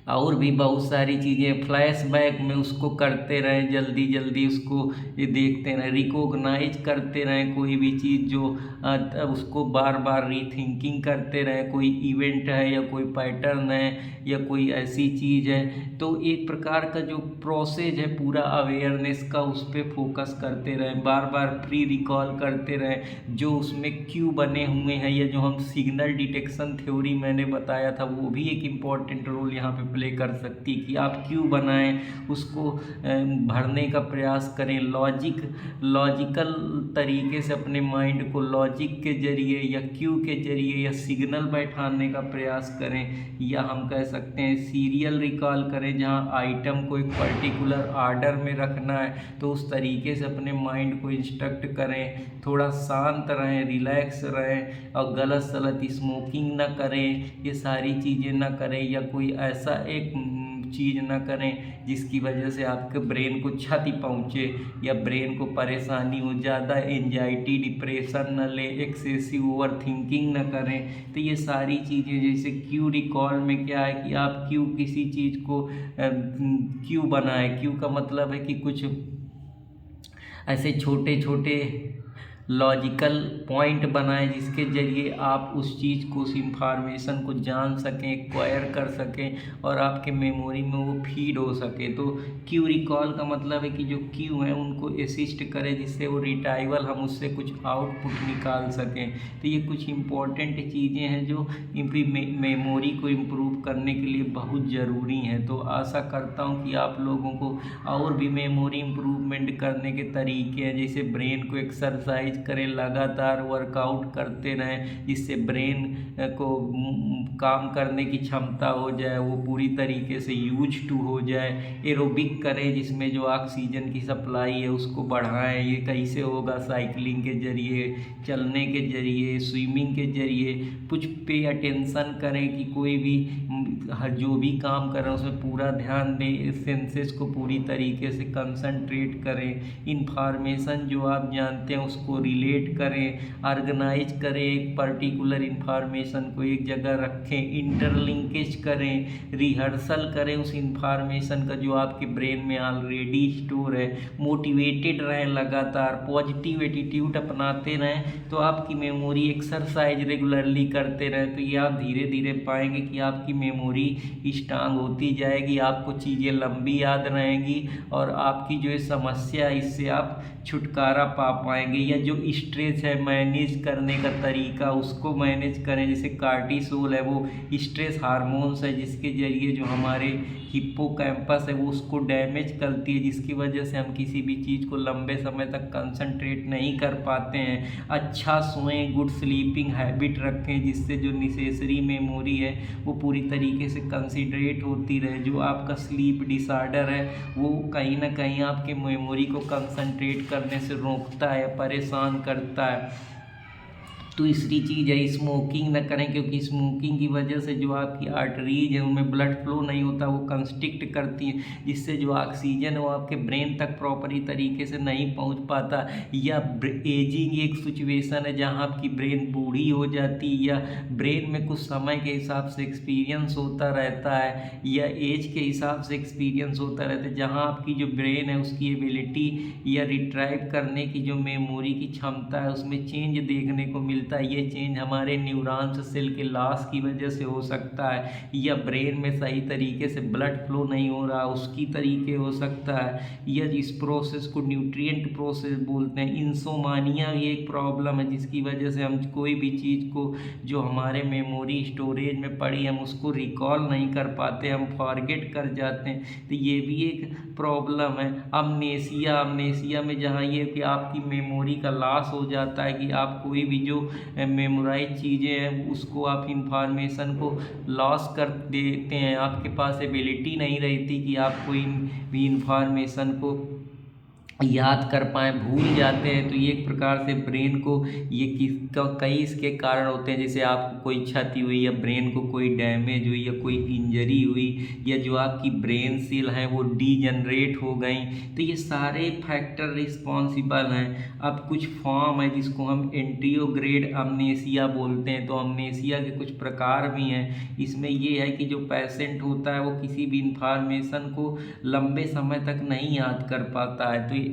और भी बहुत सारी चीज़ें फ्लैशबैक में उसको करते रहें, जल्दी जल्दी उसको ये देखते रहें, रिकॉग्नाइज करते रहें कोई भी चीज़ जो उसको बार बार रीथिंकिंग करते रहें, कोई इवेंट है या कोई पैटर्न है या कोई ऐसी चीज़ है। तो एक प्रकार का जो प्रोसेस है पूरा अवेयरनेस का उस पर फोकस करते रहें, बार बार प्री रिकॉल करते रहें, जो उसमें क्यू बने हुए हैं या जो हम सिग्नल डिटेक्शन थ्योरी मैंने बताया था वो भी एक इम्पॉर्टेंट रोल यहाँ पे प्ले कर सकती कि आप क्यू बनाएं, उसको भरने का प्रयास करें, लॉजिकल तरीके से अपने माइंड को लॉजिक के जरिए या क्यू के जरिए या सिग्नल बैठाने का प्रयास करें, या हम कह सकते हैं सीरियल रिकॉल करें, जहां आइटम को एक पर्टिकुलर ऑर्डर में रखना है तो उस तरीके से अपने माइंड को इंस्ट्रक्ट करें, थोड़ा शांत रहें, रिलैक्स रहें और गलत सलत स्मोकिंग ना करें, ये सारी चीज़ें ना करें, या कोई ऐसा एक चीज़ ना करें जिसकी वजह से आपके ब्रेन को क्षति पहुँचे या ब्रेन को परेशानी हो, ज़्यादा एंजाइटी डिप्रेशन न ले, एक्सेसिव ओवर थिंकिंग न करें। तो ये सारी चीज़ें जैसे क्यू रिकॉल में क्या है कि आप क्यू किसी चीज़ को क्यू बनाए, क्यू का मतलब है कि कुछ ऐसे छोटे छोटे लॉजिकल पॉइंट बनाएं जिसके ज़रिए आप उस चीज़ को, उस इंफॉर्मेशन को जान सकें, एक्वायर कर सकें और आपके मेमोरी में वो फीड हो सके। तो क्यू रिकॉल का मतलब है कि जो क्यू हैं उनको असिस्ट करें जिससे वो रिट्राइवल हम उससे कुछ आउटपुट निकाल सकें। तो ये कुछ इम्पोर्टेंट चीज़ें हैं जो मेमोरी को इम्प्रूव करने के लिए बहुत ज़रूरी हैं। तो आशा करता हूँ कि आप लोगों को और भी मेमोरी इम्प्रूवमेंट करने के तरीके हैं, जैसे ब्रेन को एक्सरसाइज करें, लगातार वर्कआउट करते रहें जिससे ब्रेन को काम करने की क्षमता हो जाए, वो पूरी तरीके से यूज टू हो जाए। एरोबिक करें जिसमें जो ऑक्सीजन की सप्लाई है उसको बढ़ाएं। ये कैसे होगा? साइकिलिंग के जरिए, चलने के जरिए, स्विमिंग के जरिए। कुछ पे अटेंशन करें कि कोई भी जो भी काम कर रहे हैं उसमें पूरा ध्यान दें, सेंसेस को पूरी तरीके से कंसंट्रेट करें, इंफॉर्मेशन जो आप जानते हैं उसको रिलेट करें, ऑर्गेनाइज करें, एक पर्टिकुलर इंफॉर्मेशन को एक जगह रखें, इंटरलिंकेज करें, रिहर्सल करें उस इंफॉर्मेशन का जो आपके ब्रेन में ऑलरेडी स्टोर है, मोटिवेटेड रहें, लगातार पॉजिटिव एटीट्यूड अपनाते रहें। तो आपकी मेमोरी एक्सरसाइज रेगुलरली करते रहें तो ये आप धीरे धीरे पाएंगे कि आपकी मेमोरी स्ट्रांग होती जाएगी, आपको चीज़ें लंबी याद रहेंगी और आपकी जो समस्या है इससे आप छुटकारा पा पाएंगे। या जो स्ट्रेस है मैनेज करने का तरीका उसको मैनेज करें। जैसे कार्टिसोल है वो स्ट्रेस हार्मोन्स है जिसके जरिए जो हमारे हिप्पोकैम्पस है वो उसको डैमेज करती है, जिसकी वजह से हम किसी भी चीज़ को लंबे समय तक कंसंट्रेट नहीं कर पाते हैं। अच्छा सोएं, गुड स्लीपिंग हैबिट रखें जिससे जो नेसेसरी मेमोरी है वो पूरी तरीके से कंसिडरेट होती रहे। जो आपका स्लीप डिसऑर्डर है वो कहीं ना कहीं आपके मेमोरी को कंसंट्रेट करने से रोकता है, परेशान करता है। दूसरी चीज़ है स्मोकिंग न करें, क्योंकि स्मोकिंग की वजह से जो आपकी आर्टरीज है उनमें ब्लड फ्लो नहीं होता, वो कंस्ट्रिक्ट करती है, जिससे जो ऑक्सीजन है वो आपके ब्रेन तक प्रॉपरी तरीके से नहीं पहुंच पाता। या एजिंग एक सिचुएशन है जहां आपकी ब्रेन बूढ़ी हो जाती है या ब्रेन में कुछ समय के हिसाब से एक्सपीरियंस होता रहता है या एज के हिसाब से एक्सपीरियंस होता रहता है, जहाँ आपकी जो ब्रेन है उसकी एबिलिटी या रिट्राइव करने की जो मेमोरी की क्षमता है उसमें चेंज देखने को मिलता है। ये चेंज हमारे न्यूरॉन्स सेल के लॉस की वजह से हो सकता है, या ब्रेन में सही तरीके से ब्लड फ्लो नहीं हो रहा उसकी तरीके हो सकता है, या इस प्रोसेस को न्यूट्रिएंट प्रोसेस बोलते हैं। इंसोमानिया ये एक प्रॉब्लम है जिसकी वजह से हम कोई भी चीज़ को जो हमारे मेमोरी स्टोरेज में पड़ी हम उसको रिकॉल नहीं कर पाते, हम फॉरगेट कर जाते हैं, तो ये भी एक प्रॉब्लम है। अमनेसिया में जहाँ ये कि आपकी मेमोरी का लॉस हो जाता है कि आप कोई भी जो मेमोराइज चीज़ें हैं उसको आप इंफॉर्मेशन को लॉस कर देते हैं, आपके पास एबिलिटी नहीं रहती कि आप कोई भी इंफॉर्मेशन को याद कर पाएँ, भूल जाते हैं। तो ये एक प्रकार से ब्रेन को ये कई इसके कारण होते हैं, जैसे आपको कोई क्षति हुई या ब्रेन को कोई डैमेज हुई या कोई इंजरी हुई या जो आपकी ब्रेन सेल हैं वो डीजनरेट हो गई, तो ये सारे फैक्टर रिस्पॉन्सिबल हैं। अब कुछ फॉर्म है जिसको हम एंटियोग्रेड अमनेसिया बोलते हैं, तो अमनेसिया के कुछ प्रकार भी हैं। इसमें ये है कि जो पेशेंट होता है वो किसी भी इंफॉर्मेशन को लंबे समय तक नहीं याद कर पाता है, तो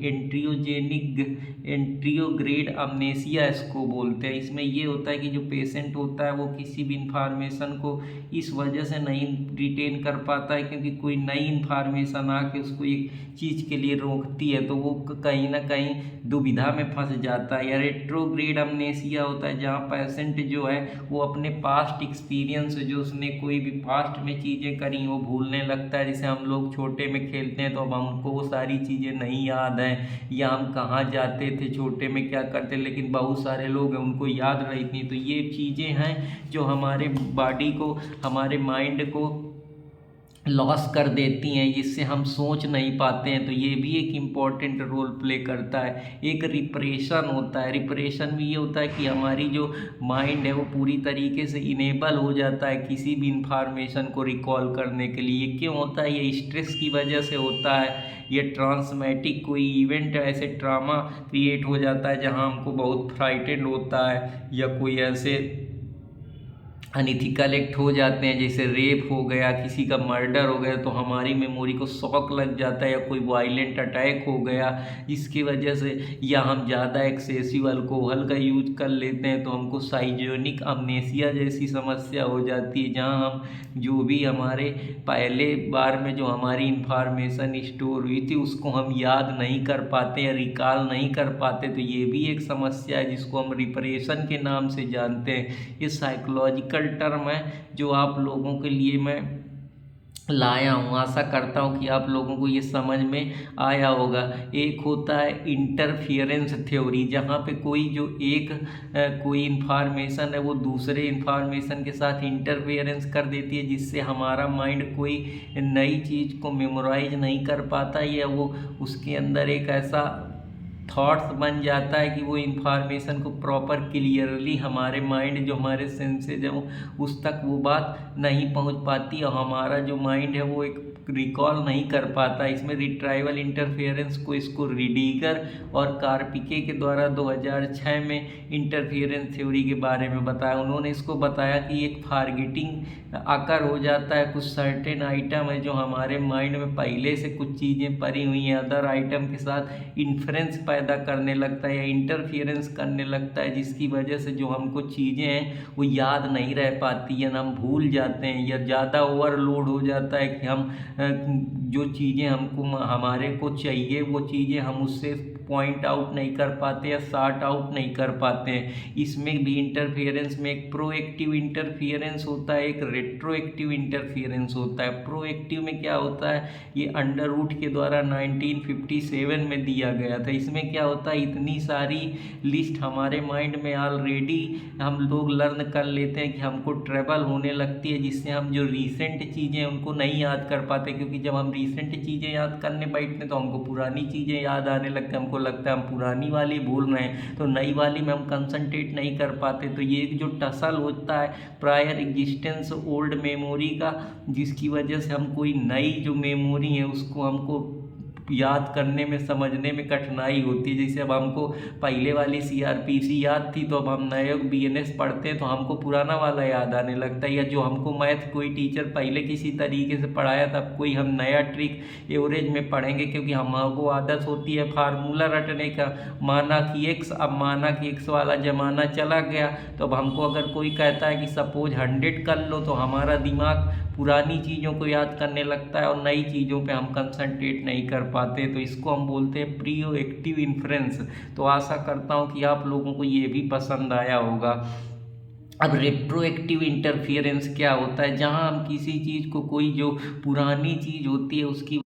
एंटियोग्रेड अमनेसिया इसको बोलते हैं। इसमें ये होता है कि जो पेशेंट होता है वो किसी भी इंफॉर्मेशन को इस वजह से नहीं रिटेन कर पाता है क्योंकि कोई नई इंफॉर्मेशन आके उसको एक चीज़ के लिए रोकती है, तो वो कहीं ना कहीं दुविधा में फंस जाता है। या रेट्रोग्रेड अमनेसिया होता है जहाँ पेशेंट जो है वो अपने पास्ट एक्सपीरियंस जो उसने कोई भी पास्ट में चीज़ें करी वो भूलने लगता है। जैसे हम लोग छोटे में खेलते हैं तो अब हमको वो सारी चीज़ें नहीं याद है, या हम कहाँ जाते थे, छोटे में क्या करते, लेकिन बहुत सारे लोग हैं उनको याद रहती हैं। तो ये चीज़ें हैं जो हमारे बॉडी को, हमारे माइंड को लॉस कर देती हैं, जिससे हम सोच नहीं पाते हैं। तो ये भी एक इम्पॉर्टेंट रोल प्ले करता है। एक रिप्रेशन होता है, रिप्रेशन में ये होता है कि हमारी जो माइंड है वो पूरी तरीके से इनेबल हो जाता है किसी भी इंफॉर्मेशन को रिकॉल करने के लिए। ये क्यों होता है? ये स्ट्रेस की वजह से होता है। ये ट्रांसमेटिक कोई इवेंट ऐसे ट्रामा क्रिएट हो जाता है जहाँ हमको बहुत फ्राइटेंड होता है, या कोई ऐसे अनइथिकल एक्ट हो जाते हैं जैसे रेप हो गया, किसी का मर्डर हो गया, तो हमारी मेमोरी को शॉक लग जाता है, या कोई वायलेंट अटैक हो गया इसकी वजह से, या हम ज़्यादा एक्सेसिव अल्कोहल का यूज कर लेते हैं तो हमको साइजोनिक अमनेसिया जैसी समस्या हो जाती है, जहां हम जो भी हमारे पहले बार में जो हमारी इंफॉर्मेशन स्टोर हुई थी उसको हम याद नहीं कर पाते या रिकॉल नहीं कर पाते। तो ये भी एक समस्या है जिसको हम रिप्रेशन के नाम से जानते हैं। ये साइकोलॉजिकल टर्म है जो आप लोगों के लिए मैं लाया हूँ। आशा करता हूँ कि आप लोगों को ये समझ में आया होगा। एक होता है इंटरफियरेंस थ्योरी, जहाँ पे कोई जो एक कोई इंफॉर्मेशन है वो दूसरे इंफॉर्मेशन के साथ इंटरफियरेंस कर देती है, जिससे हमारा माइंड कोई नई चीज़ को मेमोराइज नहीं कर पाता, या वो उसके अंदर एक ऐसा थॉट्स बन जाता है कि वो इंफॉर्मेशन को प्रॉपर क्लियरली हमारे माइंड जो हमारे सेंसेज है उस तक वो बात नहीं पहुंच पाती, और हमारा जो माइंड है वो एक रिकॉल नहीं कर पाता। इसमें रिट्राइवल इंटरफेरेंस को इसको रिडीगर और कार्पिके के द्वारा 2006 में इंटरफेरेंस थ्योरी के बारे में बताया। उन्होंने इसको बताया कि एक फारगेटिंग आकर हो जाता है, कुछ सर्टेन आइटम है जो हमारे माइंड में पहले से कुछ चीज़ें पड़ी हुई हैं, अदर आइटम के साथ इन्फ्रेंस पैदा करने लगता है या इंटरफियरेंस करने लगता है, जिसकी वजह से जो हमको चीज़ें हैं वो याद नहीं रह पाती या हम भूल जाते हैं या ज़्यादा ओवरलोड हो जाता है कि हम जो चीज़ें हमको हमारे को चाहिए वो चीज़ें हम उससे पॉइंट आउट नहीं कर पाते या सॉर्ट आउट नहीं कर पाते हैं। इसमें भी इंटरफियरेंस में एक प्रोएक्टिव इंटरफियरेंस होता है, एक रेट्रोएक्टिव इंटरफियरेंस होता है। प्रोएक्टिव में क्या होता है, ये अंडरवुड के द्वारा 1957 में दिया गया था। इसमें क्या होता है, इतनी सारी लिस्ट हमारे माइंड में ऑलरेडी हम लोग लर्न कर लेते हैं कि हमको ट्रेवल होने लगती है, जिससे हम जो रीसेंट चीज़ें उनको नहीं याद कर पाते, क्योंकि जब हम रीसेंट चीज़ें याद करने बैठते हैं तो हमको पुरानी चीज़ें याद आने लगते हैं, हमको लगता है हम पुरानी वाली भूल रहे हैं, तो नई वाली में हम कंसंट्रेट नहीं कर पाते। तो ये जो टसल होता है प्रायर एग्जिस्टेंस ओल्ड मेमोरी का, जिसकी वजह से हम कोई नई जो मेमोरी है उसको हमको याद करने में समझने में कठिनाई होती है। जैसे अब हमको पहले वाली सीआरपीसी याद थी, तो अब हम नए बीएनएस पढ़ते हैं तो हमको पुराना वाला याद आने लगता है, या जो हमको मैथ कोई टीचर पहले किसी तरीके से पढ़ाया था, कोई हम नया ट्रिक एवरेज में पढ़ेंगे, क्योंकि हमको आदत होती है फार्मूला रटने का, माना कि एक्स, अब माना कि एक्स वाला ज़माना चला गया, तो अब हमको अगर कोई कहता है कि सपोज 100 कर लो, तो हमारा दिमाग पुरानी चीज़ों को याद करने लगता है और नई चीज़ों पे हम कंसंट्रेट नहीं कर पाते। तो इसको हम बोलते हैं प्रीएक्टिव इन्फ्रेंस। तो आशा करता हूँ कि आप लोगों को ये भी पसंद आया होगा। अब रेट्रोएक्टिव इंटरफियरेंस क्या होता है, जहाँ हम किसी चीज़ को, कोई जो पुरानी चीज़ होती है उसकी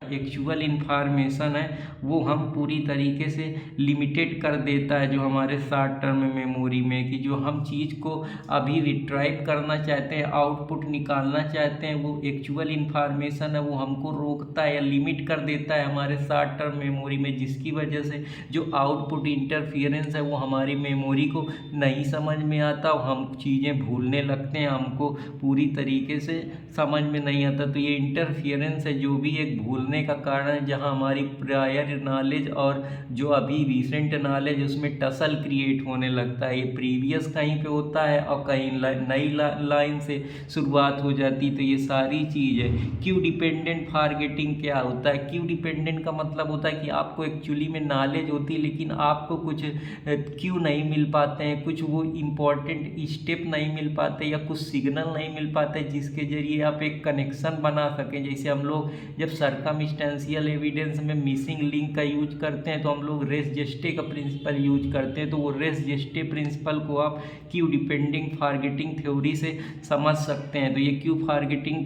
एक्चुअल इन्फॉर्मेशन है वो हम पूरी तरीके से लिमिटेड कर देता है, जो हमारे शॉर्ट टर्म मेमोरी में, कि जो हम चीज़ को अभी रिट्राइव करना चाहते हैं, आउटपुट निकालना चाहते हैं, वो एक्चुअल इन्फॉर्मेशन है वो हमको रोकता है या लिमिट कर देता है हमारे शॉर्ट टर्म मेमोरी में, जिसकी वजह से जो आउटपुट इंटरफियरेंस है वो हमारी मेमोरी को नहीं समझ में आता और हम चीज़ें भूलने लगते हैं, हमको पूरी तरीके से समझ में नहीं आता। तो ये इंटरफियरेंस है जो भी एक भूलने का कारण है, जहां हमारी प्रायर नॉलेज और जो अभी रिसेंट नॉलेज उसमें टसल क्रिएट होने लगता है। ये प्रीवियस कहीं पे होता है और कहीं नई लाइन से शुरुआत हो जाती, तो ये सारी चीज़ है। क्यू डिपेंडेंट फॉरगेटिंग क्या होता है, क्यू डिपेंडेंट का मतलब होता है कि आपको एक्चुअली में नॉलेज होती है लेकिन आपको कुछ क्यू नहीं मिल पाते हैं, कुछ वो इम्पॉर्टेंट स्टेप नहीं मिल पाते या कुछ सिग्नल नहीं मिल पाते जिसके जरिए आप एक कनेक्शन बना सकें। जैसे हम लोग जब सर्कमस्टेंशियल एविडेंस में मिसिंग लिंक का यूज करते हैं तो हम लोग रेस जेस्टे का प्रिंसिपल यूज करते हैं, तो वो रेस जेस्टे प्रिंसिपल को आप क्यू डिपेंडिंग फॉरगेटिंग थ्योरी से समझ सकते हैं। तो ये क्यू फॉरगेटिंग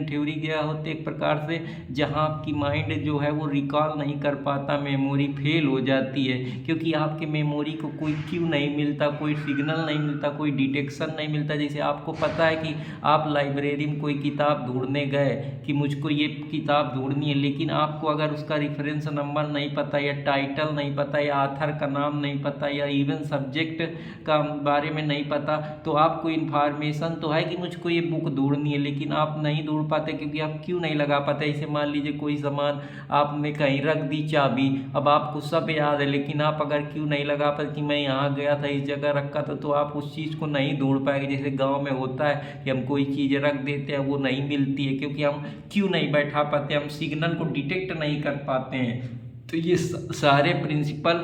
थ्योरी क्या होती है, एक प्रकार से जहां आपकी माइंड जो है वो रिकॉल नहीं कर पाता, मेमोरी फेल हो जाती है, क्योंकि आपके मेमोरी को कोई क्यू नहीं मिलता, कोई सिग्नल नहीं मिलता, कोई डिटेक्शन नहीं मिलता। जैसे आपको पता है कि आप लाइब्रेरी में कोई किताब ढूंढने गए कि मुझको ये किताब ढूंढनी है, लेकिन आपको अगर उसका रेफरेंस नंबर नहीं पता या टाइटल नहीं पता या ऑथर का नाम नहीं पता या इवन सब्जेक्ट का बारे में नहीं पता, तो आपको इन्फॉर्मेशन तो है कि मुझको ये बुक ढूंढनी है, लेकिन आप नहीं ढूंढ पाते क्योंकि आप क्यों नहीं लगा पाते। इसे मान लीजिए कोई सामान आपने कहीं रख दी, चाबी, अब आपको सब याद है लेकिन आप अगर क्यों नहीं लगा पाते कि मैं यहाँ गया था, इस जगह रखा था, तो आप उस चीज़ को नहीं ढूंढ पाएंगे। जैसे गाँव में होता है कि हम कोई चीज़ रख देते हैं, वो नहीं मिलती है क्योंकि हम क्यों नहीं बैठा पाते, हम सिग्नल को डिटेक्ट नहीं कर पाते हैं। तो ये सारे प्रिंसिपल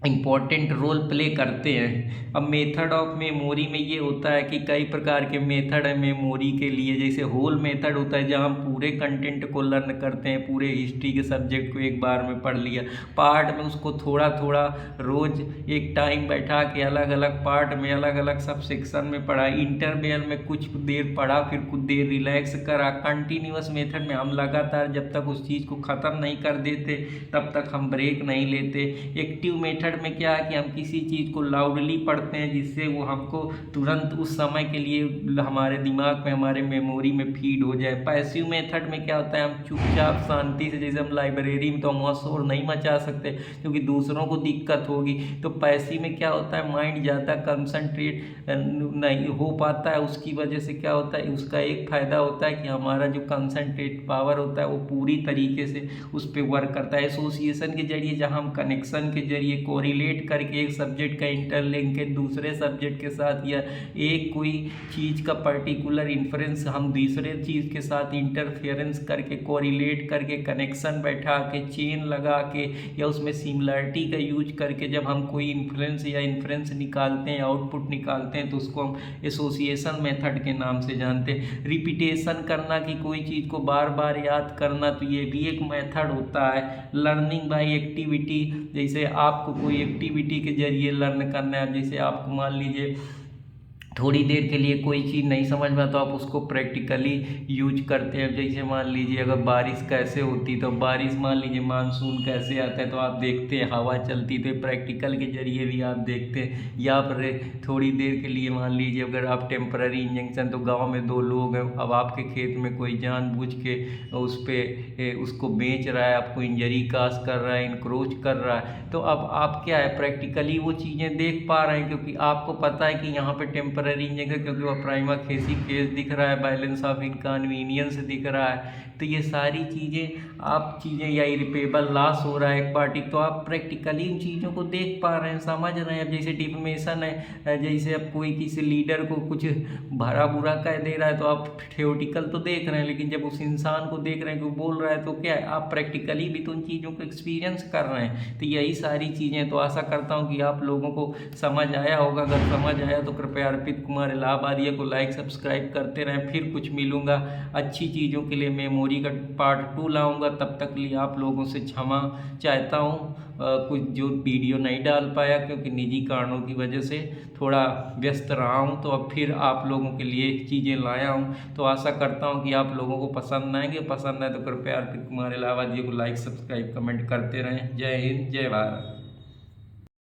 इम्पॉर्टेंट रोल प्ले करते हैं। अब मेथड ऑफ मेमोरी में ये होता है कि कई प्रकार के मेथड है मेमोरी के लिए। जैसे होल मेथड होता है जहाँ हम पूरे कंटेंट को लर्न करते हैं, पूरे हिस्ट्री के सब्जेक्ट को एक बार में पढ़ लिया। पार्ट में उसको थोड़ा थोड़ा रोज एक टाइम बैठा के अलग अलग पार्ट में अलग अलग सब सेक्शन में पढ़ा। इंटरवेल में कुछ देर पढ़ा, फिर कुछ देर रिलैक्स करा। कंटिन्यूअस मेथड में हम लगातार जब तक उस चीज़ को ख़त्म नहीं कर देते तब तक हम ब्रेक नहीं लेते। एक्टिव मेथड में क्या है कि हम किसी चीज़ को लाउडली पढ़ते हैं जिससे वो हमको तुरंत उस समय के लिए हमारे दिमाग में, हमारे मेमोरी में फीड हो जाए। पैसिव मेथड में क्या होता है, हम चुपचाप शांति से, जैसे हम लाइब्रेरी में तो हम वहाँ शोर नहीं मचा सकते क्योंकि दूसरों को दिक्कत होगी। तो पैसिव में क्या होता है, माइंड ज़्यादा कंसंट्रेट नहीं हो पाता है। उसकी वजह से क्या होता है, उसका एक फ़ायदा होता है कि हमारा जो कंसंट्रेट पावर होता है वो पूरी तरीके से उस पर वर्क करता है। एसोसिएशन के जरिए जहाँ हम कनेक्शन के जरिए कोरिलेट करके एक सब्जेक्ट का इंटरलिंक के दूसरे सब्जेक्ट के साथ, या एक कोई चीज़ का पर्टिकुलर इन्फ्रेंस हम दूसरे चीज़ के साथ इंटरफेरेंस करके, कोरिलेट करके, कनेक्शन बैठा के, चेन लगा के, या उसमें सिमिलरिटी का यूज करके जब हम कोई इन्फ्रेंस या इन्फ्रेंस निकालते हैं, आउटपुट निकालते हैं, तो उसको हम एसोसिएशन मेथड के नाम से जानते हैं। रिपीटेशन करना कि कोई चीज़ को बार बार याद करना, तो ये भी एक मेथड होता है। लर्निंग बाय एक्टिविटी, जैसे आपको कोई एक्टिविटी के जरिए लर्न करना है। जैसे आपको मान लीजिए थोड़ी देर के लिए कोई चीज़ नहीं समझ में तो आप उसको प्रैक्टिकली यूज करते हैं। जैसे मान लीजिए अगर बारिश कैसे होती, तो बारिश, मान लीजिए मानसून कैसे आता है तो आप देखते हैं, हवा चलती, तो प्रैक्टिकल के जरिए भी आप देखते हैं। या फिर थोड़ी देर के लिए मान लीजिए अगर आप टेम्पररी इंजेक्शन, तो गांव में दो लोग हैं, अब आपके खेत में कोई जानबूझ के उस पर उसको बेच रहा है, आपको इंजरी काज कर रहा है, इंक्रोच कर रहा है, तो अब आप क्या है, प्रैक्टिकली वो चीज़ें देख पा रहे हैं क्योंकि आपको पता है कि यहाँ पे टेम्पररी इंजेक्शन, क्योंकि वह प्राइमा फेसी केस दिख रहा है, बैलेंस ऑफ इनकन्वीनियंस दिख रहा है। तो ये सारी चीज़ें या इरिपेबल लॉस हो रहा है एक पार्टी, तो आप प्रैक्टिकली इन चीज़ों को देख पा रहे हैं, समझ रहे हैं। अब जैसे डिफेमेशन है, जैसे अब कोई किसी लीडर को कुछ भरा बुरा कह दे रहा है तो आप थ्योरेटिकल तो देख रहे हैं, लेकिन जब उस इंसान को देख रहे हैं कि वो बोल रहा है तो क्या है, आप प्रैक्टिकली भी तो उन चीज़ों को एक्सपीरियंस कर रहे हैं। तो यही सारी चीज़ें, तो आशा करता हूँ कि आप लोगों को समझ आया होगा। अगर समझ आया तो कृपया अर्पित कुमार इलाहाबादिया को लाइक सब्सक्राइब करते रहें। फिर कुछ मिलूँगा अच्छी चीज़ों के लिए, मेमोरी का पार्ट 2 लाऊंगा। तब तक लिए आप लोगों से क्षमा चाहता हूँ। कुछ जो वीडियो नहीं डाल पाया क्योंकि निजी कारणों की वजह से थोड़ा व्यस्त रहा हूँ, तो अब फिर आप लोगों के लिए चीज़ें लाया हूँ। तो आशा करता हूँ कि आप लोगों को पसंद आएंगे। पसंद आए तो कृपया अर्पित कुमार इलाहाबादिया को लाइक सब्सक्राइब कमेंट करते रहें। जय हिंद, जय भारत।